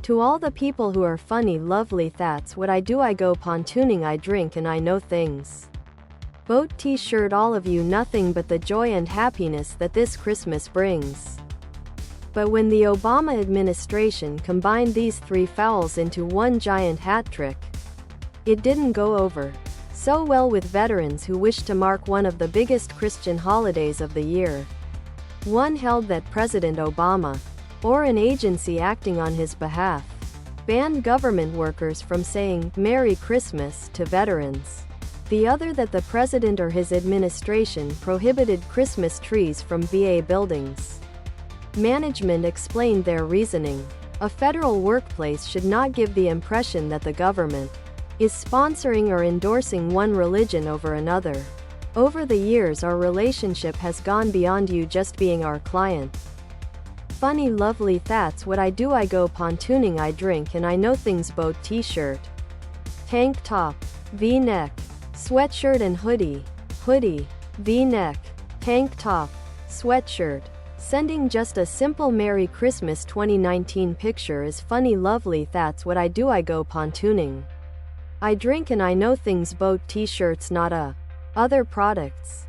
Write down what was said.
To all the people who are funny lovely, that's what I do. I go pontooning, I drink and I know things. Boat t-shirt, all of you, nothing but the joy and happiness that this Christmas brings. But when the Obama administration combined these three fouls into one giant hat trick, it didn't go over so well with veterans who wish to mark one of the biggest Christian holidays of the year. One held that President Obama, or an agency acting on his behalf, banned government workers from saying "Merry Christmas" to veterans. The other that the president or his administration prohibited Christmas trees from VA buildings. Management explained their reasoning. A federal workplace should not give the impression that the government is sponsoring or endorsing one religion over another. Over the years, our relationship has gone beyond you just being our client. Funny lovely, that's what I do. I go pontooning, I drink and I know things. Boat t-shirt, tank top, v-neck, sweatshirt and hoodie, v-neck, tank top, sweatshirt. Sending just a simple Merry Christmas 2019 picture is funny lovely, that's what I do. I go pontooning, I drink and I know things. Boat t-shirts, not other products.